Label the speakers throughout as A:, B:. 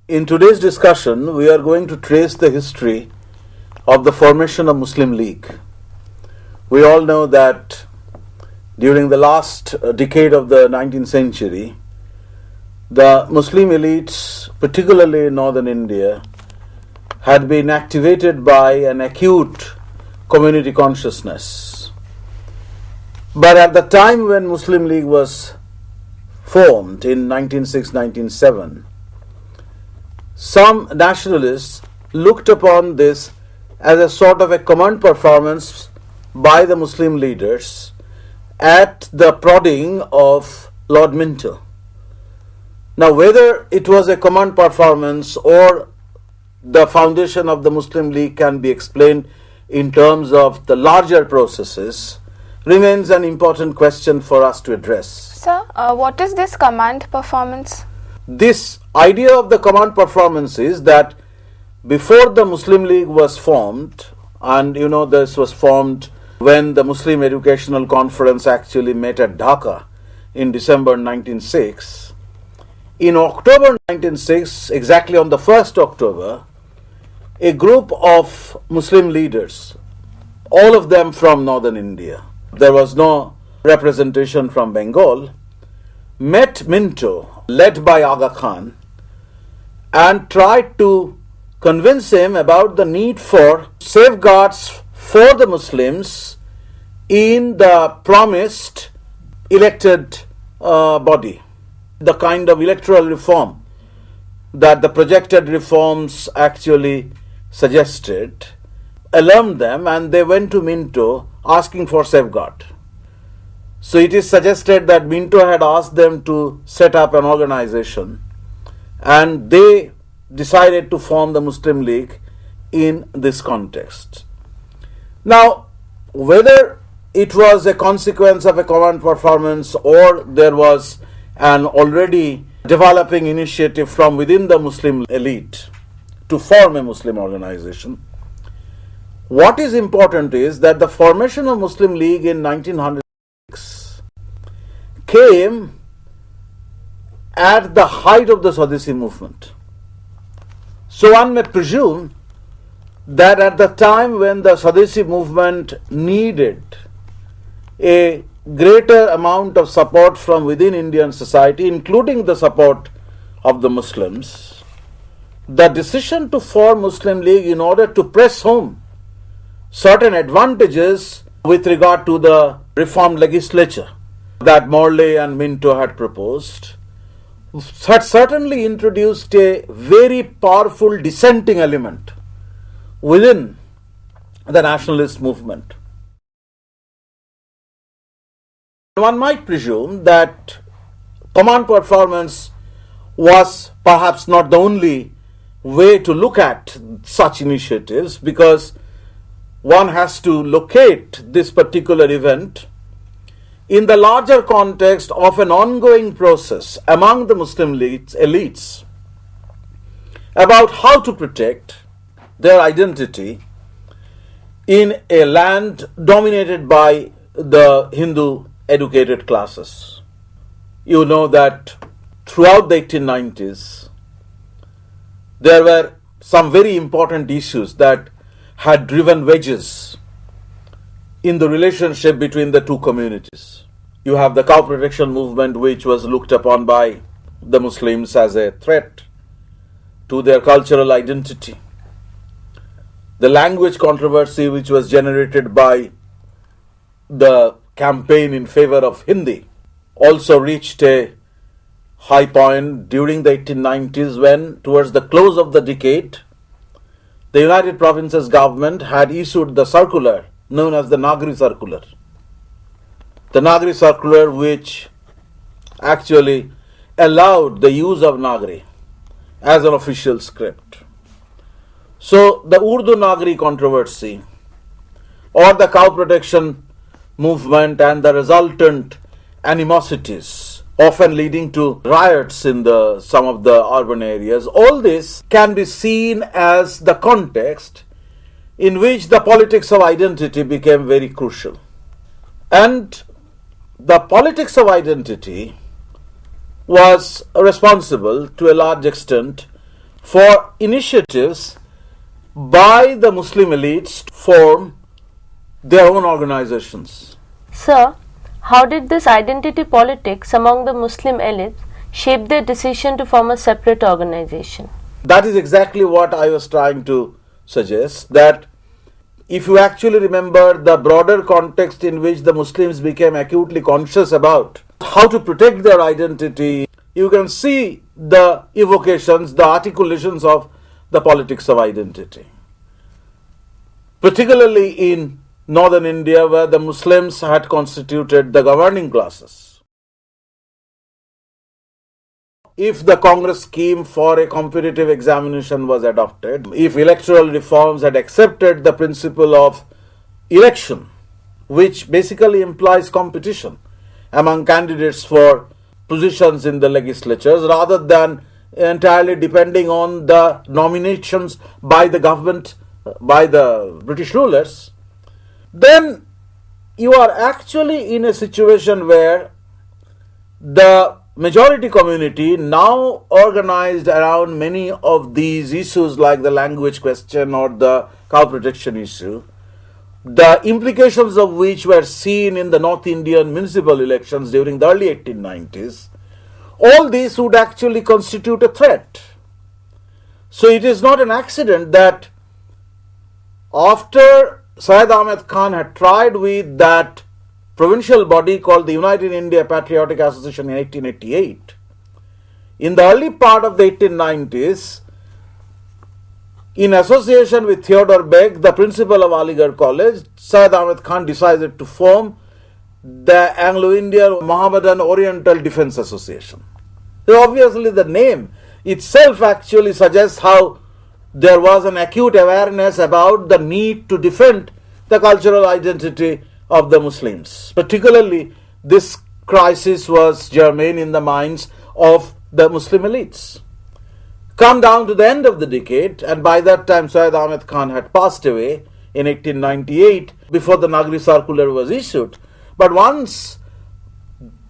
A: In today's discussion, we are going to trace the history of the formation of Muslim League. We all know that during the last decade of the 19th century, the Muslim elites, particularly in northern India, had been activated by an acute community consciousness. But at the time when Muslim League was formed in 1906-1907, some nationalists looked upon this as a sort of a command performance by the Muslim leaders at the prodding of Lord Minto. Now, whether it was a command performance or the foundation of the Muslim League can be explained in terms of the larger processes remains an important question for us to address.
B: Sir, what is this command performance?
A: This idea of the command performance is that before the Muslim League was formed, and this was formed when the Muslim Educational Conference actually met at Dhaka in December 1906. In October 1906, exactly on the 1st October, a group of Muslim leaders, all of them from northern India, there was no representation from Bengal, met Minto, led by Aga Khan, and tried to convince him about the need for safeguards for the Muslims in the promised elected body. The kind of electoral reform that the projected reforms actually suggested alarmed them, and they went to Minto asking for safeguard. So it is suggested that Minto had asked them to set up an organization, and they decided to form the Muslim League in this context. Now, whether it was a consequence of a command performance or there was an already developing initiative from within the Muslim elite to form a Muslim organization, what is important is that the formation of Muslim League in 1906 came at the height of the Swadeshi movement. So one may presume that at the time when the Swadeshi movement needed a greater amount of support from within Indian society, including the support of the Muslims, the decision to form Muslim League in order to press home certain advantages with regard to the reformed legislature that Morley and Minto had proposed had certainly introduced a very powerful dissenting element within the nationalist movement. One might presume that command performance was perhaps not the only way to look at such initiatives, because one has to locate this particular event in the larger context of an ongoing process among the Muslim elites about how to protect their identity in a land dominated by the Hindu educated classes. You know that throughout the 1890s, there were some very important issues that had driven wedges in the relationship between the two communities. You have the cow protection movement, which was looked upon by the Muslims as a threat to their cultural identity. The language controversy, which was generated by the campaign in favor of Hindi, also reached a high point during the 1890s when, towards the close of the decade, the United Provinces government had issued the circular known as the Nagri Circular. The Nagri Circular, which actually allowed the use of Nagri as an official script. So the Urdu Nagri controversy or the cow protection movement and the resultant animosities, often leading to riots in some of the urban areas, all this can be seen as the context in which the politics of identity became very crucial. And the politics of identity was responsible to a large extent for initiatives by the Muslim elites to form their own organizations.
C: Sir, how did this identity politics among the Muslim elites shape their decision to form a separate organization?
A: That is exactly what I was trying to suggest, that if you actually remember the broader context in which the Muslims became acutely conscious about how to protect their identity, you can see the evocations, the articulations of the politics of identity. Particularly in northern India, where the Muslims had constituted the governing classes. If the Congress scheme for a competitive examination was adopted, if electoral reforms had accepted the principle of election, which basically implies competition among candidates for positions in the legislatures rather than entirely depending on the nominations by the government, by the British rulers, then you are actually in a situation where the majority community, now organized around many of these issues like the language question or the cow protection issue, the implications of which were seen in the North Indian municipal elections during the early 1890s, all these would actually constitute a threat. So it is not an accident that after Syed Ahmed Khan had tried with that provincial body called the United India Patriotic Association in 1888, in the early part of the 1890s, in association with Theodore Beg, the principal of Aligarh College, Syed Ahmed Khan decided to form the Anglo-Indian Mohammedan Oriental Defence Association. So obviously the name itself actually suggests how there was an acute awareness about the need to defend the cultural identity of the Muslims. Particularly, this crisis was germane in the minds of the Muslim elites. Come down to the end of the decade, and by that time Syed Ahmed Khan had passed away in 1898 before the Nagri Circular was issued. But once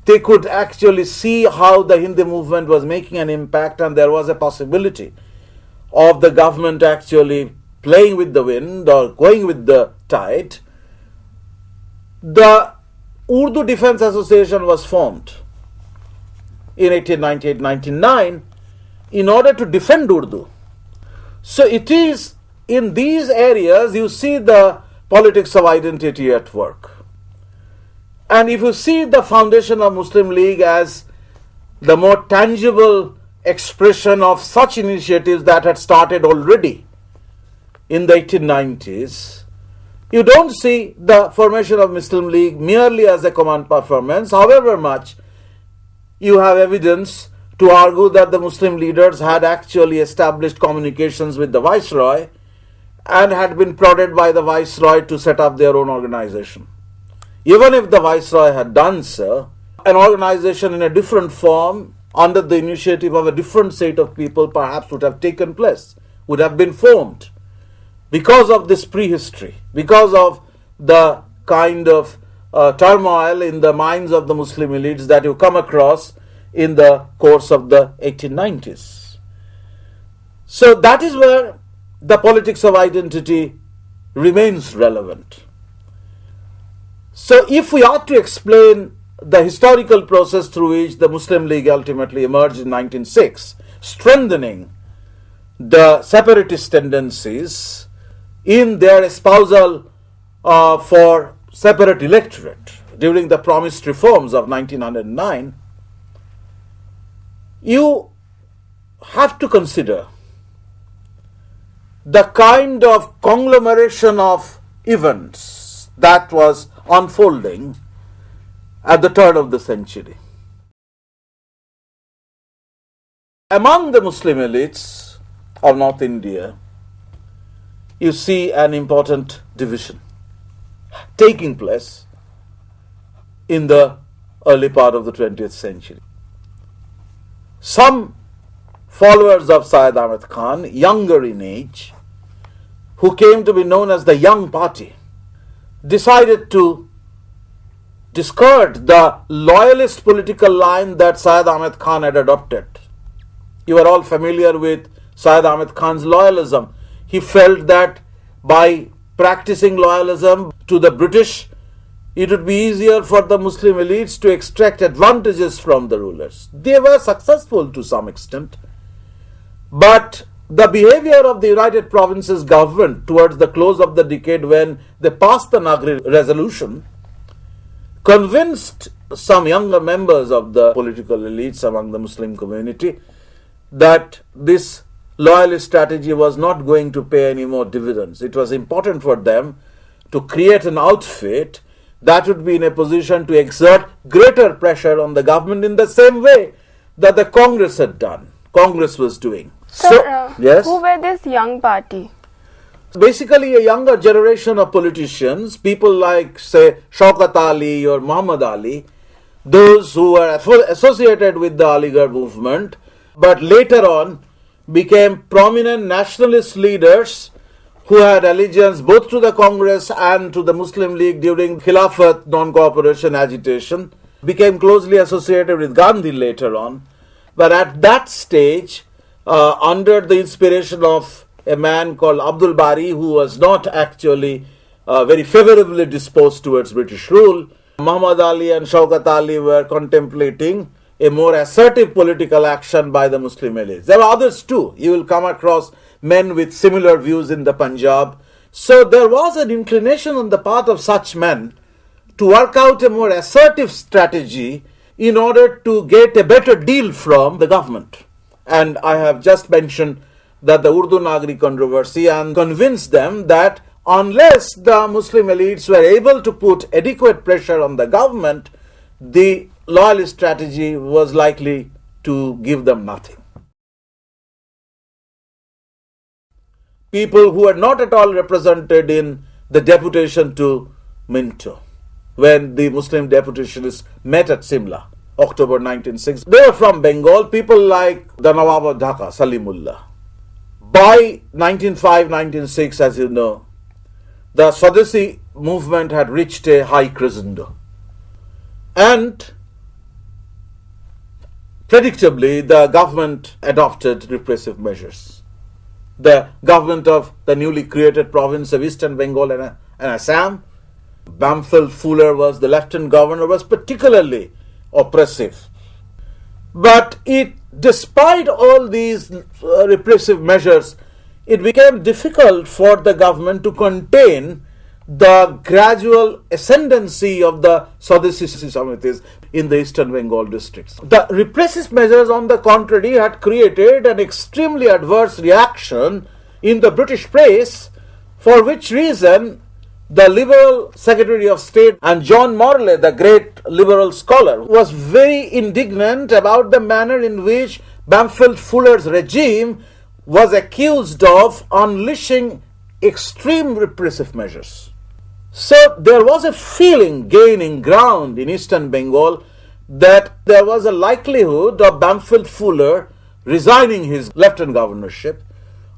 A: they could actually see how the Hindi movement was making an impact and there was a possibility of the government actually playing with the wind or going with the tide, the Urdu Defence Association was formed in 1898-99 in order to defend Urdu. So it is in these areas you see the politics of identity at work. And if you see the foundation of Muslim League as the more tangible expression of such initiatives that had started already in the 1890s, you don't see the formation of Muslim League merely as a command performance, however much you have evidence to argue that the Muslim leaders had actually established communications with the Viceroy and had been prodded by the Viceroy to set up their own organization. Even if the Viceroy had done so, an organization in a different form, under the initiative of a different set of people, perhaps would have taken place, would have been formed. Because of this prehistory, because of the kind of turmoil in the minds of the Muslim elites that you come across in the course of the 1890s. So that is where the politics of identity remains relevant. So if we are to explain the historical process through which the Muslim League ultimately emerged in 1906, strengthening the separatist tendencies in their espousal for separate electorate during the promised reforms of 1909, you have to consider the kind of conglomeration of events that was unfolding at the turn of the century. Among the Muslim elites of North India, you see an important division taking place in the early part of the 20th century. Some followers of Syed Ahmed Khan, younger in age, who came to be known as the Young Party, decided to discard the loyalist political line that Syed Ahmed Khan had adopted. You are all familiar with Syed Ahmed Khan's loyalism. He felt that by practicing loyalism to the British, it would be easier for the Muslim elites to extract advantages from the rulers. They were successful to some extent. But the behavior of the United Provinces government towards the close of the decade, when they passed the Nagri resolution, convinced some younger members of the political elites among the Muslim community that this loyalist strategy was not going to pay any more dividends. It was important for them to create an outfit that would be in a position to exert greater pressure on the government in the same way that the Congress had done. Congress was doing.
B: Yes? Who were this young party?
A: Basically, a younger generation of politicians, people like, say, Shaukat Ali or Muhammad Ali, those who were associated with the Aligarh movement, but later on became prominent nationalist leaders who had allegiance both to the Congress and to the Muslim League during Khilafat non-cooperation agitation, became closely associated with Gandhi later on. But at that stage, under the inspiration of a man called Abdul Bari, who was not actually very favorably disposed towards British rule, Muhammad Ali and Shaukat Ali were contemplating a more assertive political action by the Muslim elites. There were others too. You will come across men with similar views in the Punjab. So there was an inclination on the part of such men to work out a more assertive strategy in order to get a better deal from the government. And I have just mentioned that the Urdu Nagri controversy, and convinced them that unless the Muslim elites were able to put adequate pressure on the government, the loyalist strategy was likely to give them nothing. People who were not at all represented in the deputation to Minto, when the Muslim deputationists met at Simla, October 1906. They were from Bengal, people like the Nawab of Dhaka, Salimullah. By 1905-1906, as you know, the Swadesi movement had reached a high crescendo. And predictably, the government adopted repressive measures. The government of the newly created province of Eastern Bengal and Assam, Bamfil Fuller was the lieutenant governor, was particularly oppressive. But despite all these repressive measures, it became difficult for the government to contain the gradual ascendancy of the Swadesi Samitis in the Eastern Bengal districts. The repressive measures, on the contrary, had created an extremely adverse reaction in the British press, for which reason the Liberal Secretary of State and John Morley, the great liberal scholar, was very indignant about the manner in which Bamfil Fuller's regime was accused of unleashing extreme repressive measures. So there was a feeling gaining ground in Eastern Bengal that there was a likelihood of Bamfil Fuller resigning his lieutenant governorship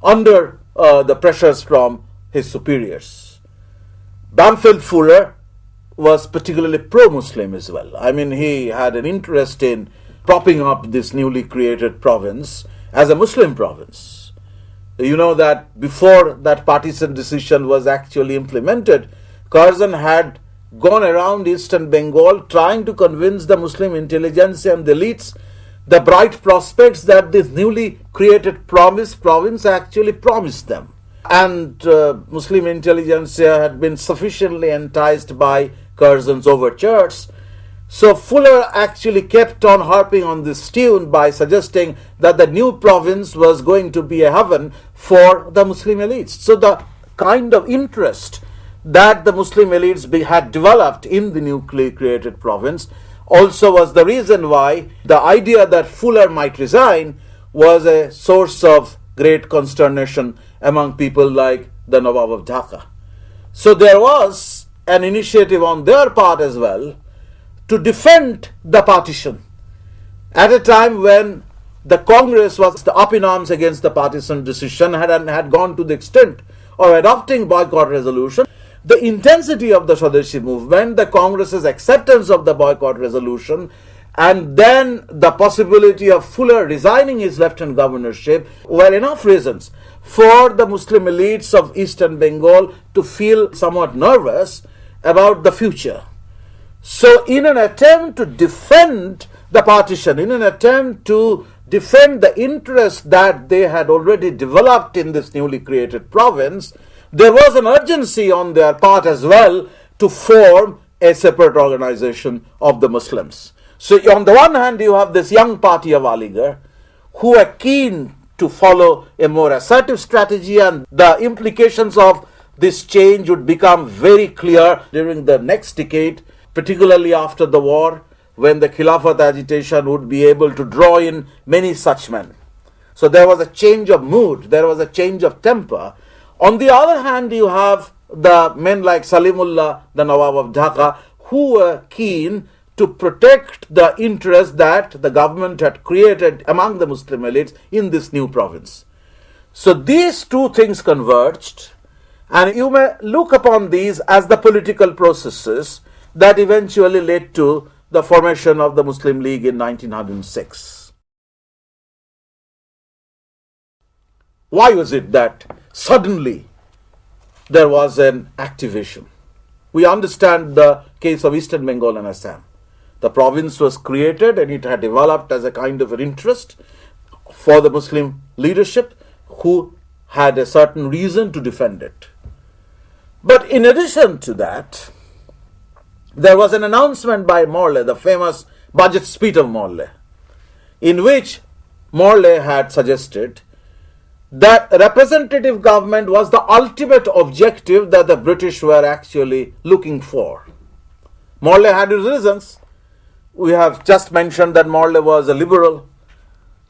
A: under the pressures from his superiors. Bamfil Fuller was particularly pro-Muslim as well. I mean, he had an interest in propping up this newly created province as a Muslim province. You know that before that partisan decision was actually implemented, Curzon had gone around Eastern Bengal trying to convince the Muslim intelligentsia and the elites the bright prospects that this newly created province actually promised them. And Muslim intelligentsia had been sufficiently enticed by Curzon's overtures. So Fuller actually kept on harping on this tune by suggesting that the new province was going to be a heaven for the Muslim elites. So the kind of interest that the Muslim elites had developed in the newly created province also was the reason why the idea that Fuller might resign was a source of great consternation among people like the Nawab of Dhaka. So there was an initiative on their part as well to defend the partition at a time when the Congress was up in arms against the partition decision and had gone to the extent of adopting boycott resolution. The intensity of the Swadeshi movement, the Congress's acceptance of the boycott resolution, and then the possibility of Fuller resigning his lieutenant governorship were enough reasons for the Muslim elites of Eastern Bengal to feel somewhat nervous about the future. So in an attempt to defend the partition, in an attempt to defend the interest that they had already developed in this newly created province, there was an urgency on their part as well to form a separate organization of the Muslims. So on the one hand, you have this young party of Aligarh who are keen to follow a more assertive strategy, and the implications of this change would become very clear during the next decade, particularly after the war, when the Khilafat agitation would be able to draw in many such men. So there was a change of mood, there was a change of temper. On the other hand, you have the men like Salimullah, the Nawab of Dhaka, who were keen to protect the interest that the government had created among the Muslim elites in this new province. So these two things converged, and you may look upon these as the political processes that eventually led to the formation of the Muslim League in 1906. Why was it that suddenly there was an activation? We understand the case of Eastern Bengal and Assam. The province was created and it had developed as a kind of an interest for the Muslim leadership who had a certain reason to defend it. But in addition to that, there was an announcement by Morley, the famous budget speech of Morley, in which Morley had suggested that representative government was the ultimate objective that the British were actually looking for. Morley had his reasons. We have just mentioned that Morley was a liberal.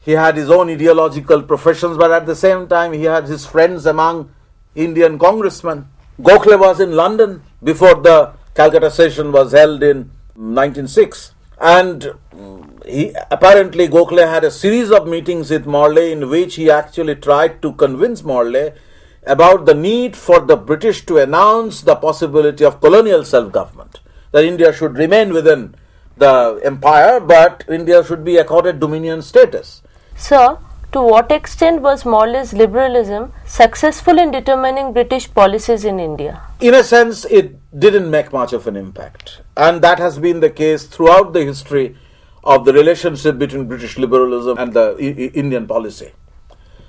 A: He had his own ideological professions, but at the same time he had his friends among Indian congressmen. Gokhale was in London before the Calcutta session was held in 1906, and Gokhale had a series of meetings with Morley in which he actually tried to convince Morley about the need for the British to announce the possibility of colonial self-government, that India should remain within the empire, but India should be accorded dominion status.
C: Sir, to what extent was Morley's liberalism successful in determining British policies in India?
A: In a sense, it didn't make much of an impact. And that has been the case throughout the history of the relationship between British liberalism and the Indian policy.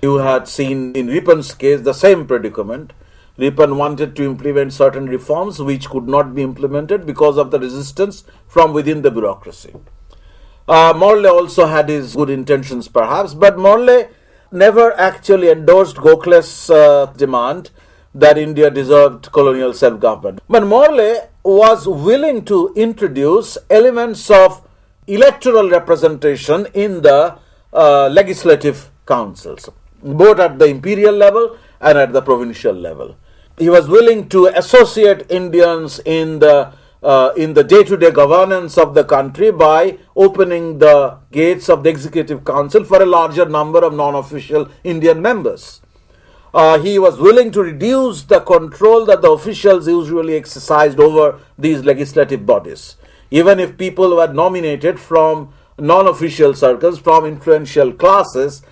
A: You had seen in Ripon's case the same predicament. Ripon wanted to implement certain reforms which could not be implemented because of the resistance from within the bureaucracy. Morley also had his good intentions perhaps, but Morley never actually endorsed Gokhale's demand that India deserved colonial self-government. But Morley was willing to introduce elements of electoral representation in the legislative councils, both at the imperial level and at the provincial level. He was willing to associate Indians in the day-to-day governance of the country by opening the gates of the Executive Council for a larger number of non-official Indian members. He was willing to reduce the control that the officials usually exercised over these legislative bodies. Even if people were nominated from non-official circles, from influential classes,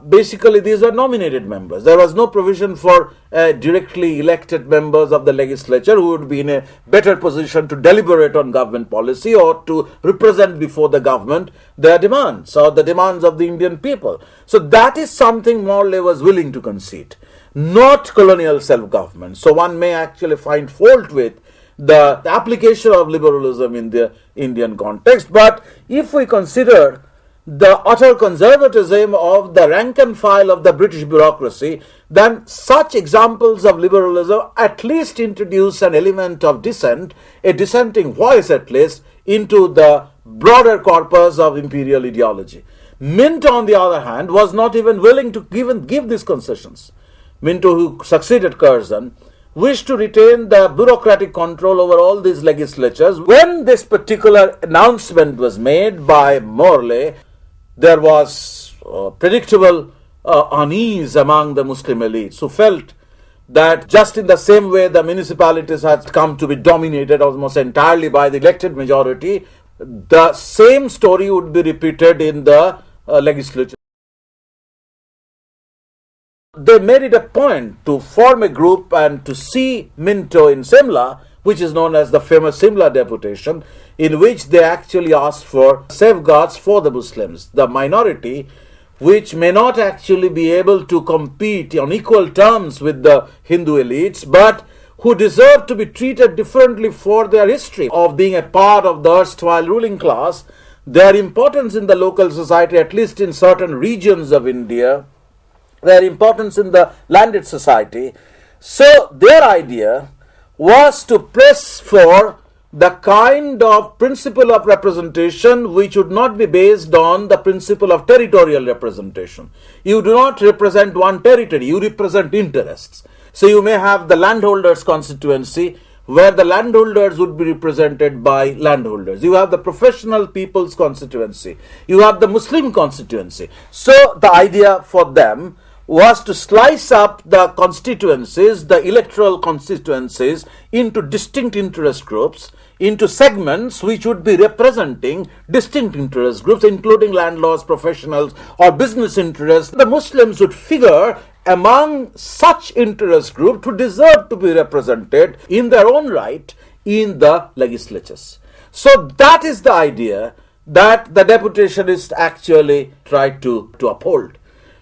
A: basically these were nominated members. There was no provision for directly elected members of the legislature who would be in a better position to deliberate on government policy or to represent before the government their demands or the demands of the Indian people. So that is something Morley was willing to concede, not colonial self-government. So one may actually find fault with the application of liberalism in the Indian context. But if we consider the utter conservatism of the rank and file of the British bureaucracy, then such examples of liberalism at least introduce an element of dissent, a dissenting voice at least, into the broader corpus of imperial ideology. Minto, on the other hand, was not even willing to give these concessions. Minto, who succeeded Curzon, wished to retain the bureaucratic control over all these legislatures. When this particular announcement was made by Morley, there was predictable unease among the Muslim elites who felt that just in the same way the municipalities had come to be dominated almost entirely by the elected majority, the same story would be repeated in the legislature. They made it a point to form a group and to see Minto in Simla, which is known as the famous Simla Deputation, in which they actually asked for safeguards for the Muslims, the minority, which may not actually be able to compete on equal terms with the Hindu elites, but who deserve to be treated differently for their history of being a part of the erstwhile ruling class, their importance in the local society, at least in certain regions of India, their importance in the landed society. So their idea was to press for the kind of principle of representation which would not be based on the principle of territorial representation. You do not represent one territory, you represent interests. So you may have the landholders' constituency, where the landholders would be represented by landholders. You have the professional people's constituency. You have the Muslim constituency. So the idea for them was to slice up the constituencies, the electoral constituencies, into distinct interest groups, into segments which would be representing distinct interest groups, including landlords, professionals, or business interests. The Muslims would figure among such interest groups who deserve to be represented in their own right in the legislatures. So that is the idea that the deputationists actually tried to uphold.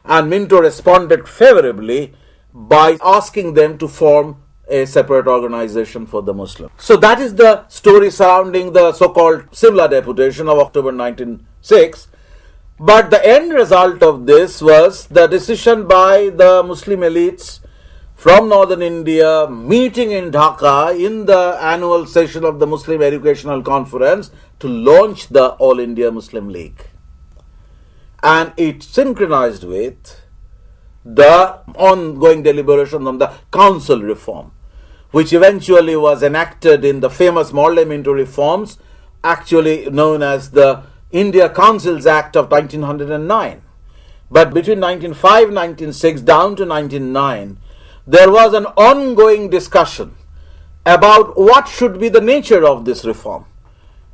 A: And Minto responded favorably by asking them to form a separate organization for the Muslims. So that is the story surrounding the so-called Simla Deputation of October 1906. But the end result of this was the decision by the Muslim elites from northern India meeting in Dhaka in the annual session of the Muslim Educational Conference to launch the All India Muslim League. And it synchronized with the ongoing deliberations on the council reform, which eventually was enacted in the famous Morley-Minto reforms, actually known as the India Councils Act of 1909. But between 1905 and 1906 down to 1909, there was an ongoing discussion about what should be the nature of this reform.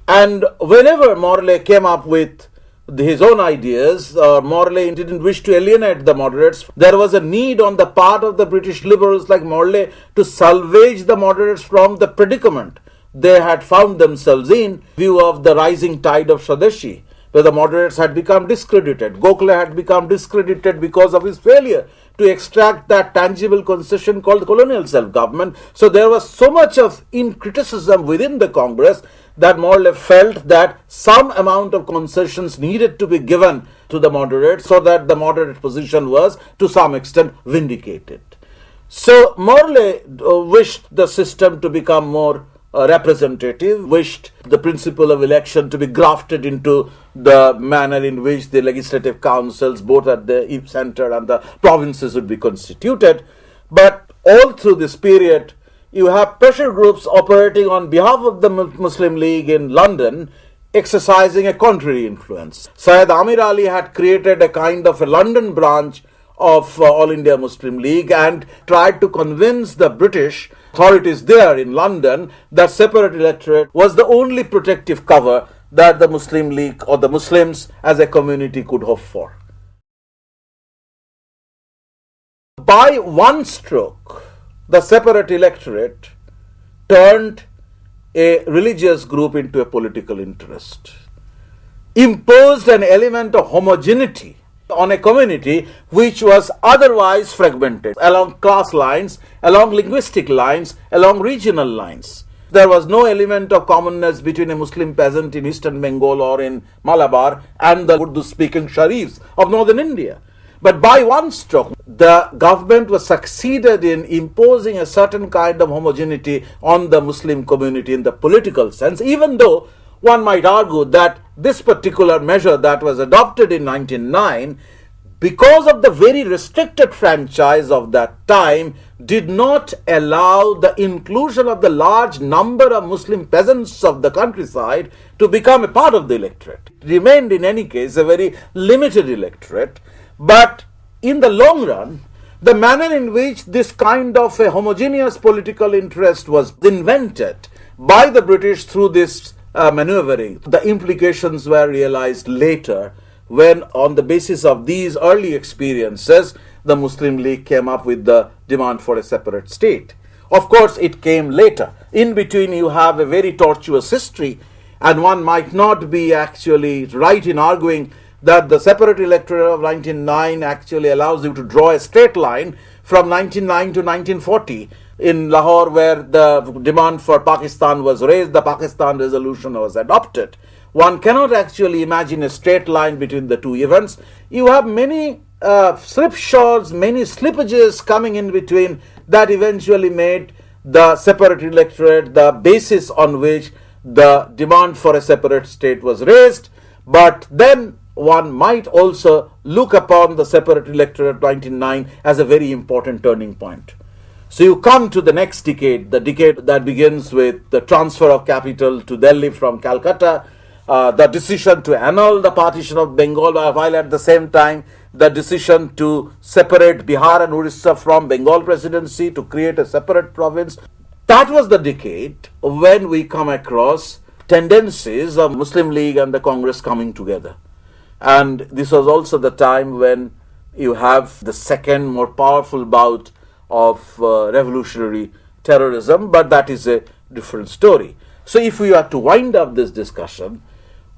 A: And whenever Morley came up with his own ideas, Morley didn't wish to alienate the moderates. There was a need on the part of the British liberals like Morley to salvage the moderates from the predicament they had found themselves in view of the rising tide of Swadeshi, where the moderates had become discredited. Gokhale had become discredited because of his failure to extract that tangible concession called colonial self-government. So there was so much of criticism within the Congress that Morley felt that some amount of concessions needed to be given to the moderates so that the moderate position was to some extent vindicated. So Morley wished the system to become more representative, wished the principle of election to be grafted into the manner in which the legislative councils, both at the center and the provinces, would be constituted. But all through this period, you have pressure groups operating on behalf of the Muslim League in London, exercising a contrary influence. Syed Amir Ali had created a kind of a London branch of All India Muslim League and tried to convince the British authorities there in London that separate electorate was the only protective cover that the Muslim League or the Muslims as a community could hope for. By one stroke, the separate electorate turned a religious group into a political interest, imposed an element of homogeneity on a community which was otherwise fragmented along class lines, along linguistic lines, along regional lines. There was no element of commonness between a Muslim peasant in eastern Bengal or in Malabar and the Urdu-speaking Sharifs of northern India. But by one stroke, the government was succeeded in imposing a certain kind of homogeneity on the Muslim community in the political sense, even though one might argue that this particular measure that was adopted in 1909, because of the very restricted franchise of that time, did not allow the inclusion of the large number of Muslim peasants of the countryside to become a part of the electorate. It remained in any case a very limited electorate, but in the long run, the manner in which this kind of a homogeneous political interest was invented by the British through this maneuvering. The implications were realized later when, on the basis of these early experiences, the Muslim League came up with the demand for a separate state. Of course, it came later. In between, you have a very tortuous history, and one might not be actually right in arguing that the separate electorate of 1909 actually allows you to draw a straight line from 1909 to 1940 in Lahore, where the demand for Pakistan was raised, the Pakistan resolution was adopted. One cannot actually imagine a straight line between the two events. You have many slipshots, many slippages coming in between that eventually made the separate electorate the basis on which the demand for a separate state was raised. But then one might also look upon the separate electorate of 1909 as a very important turning point. So you come to the next decade, the decade that begins with the transfer of capital to Delhi from Calcutta, the decision to annul the partition of Bengal, while at the same time the decision to separate Bihar and Orissa from Bengal presidency to create a separate province. That was the decade when we come across tendencies of Muslim League and the Congress coming together. And this was also the time when you have the second more powerful bout of revolutionary terrorism, but that is a different story. So if we are to wind up this discussion,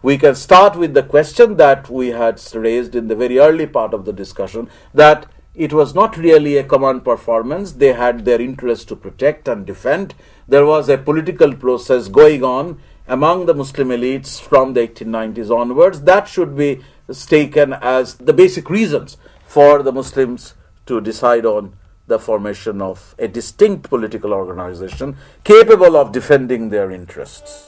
A: we can start with the question that we had raised in the very early part of the discussion, that it was not really a command performance. They had their interests to protect and defend. There was a political process going on among the Muslim elites from the 1890s onwards. That should be taken as the basic reasons for the Muslims to decide on the formation of a distinct political organization capable of defending their interests.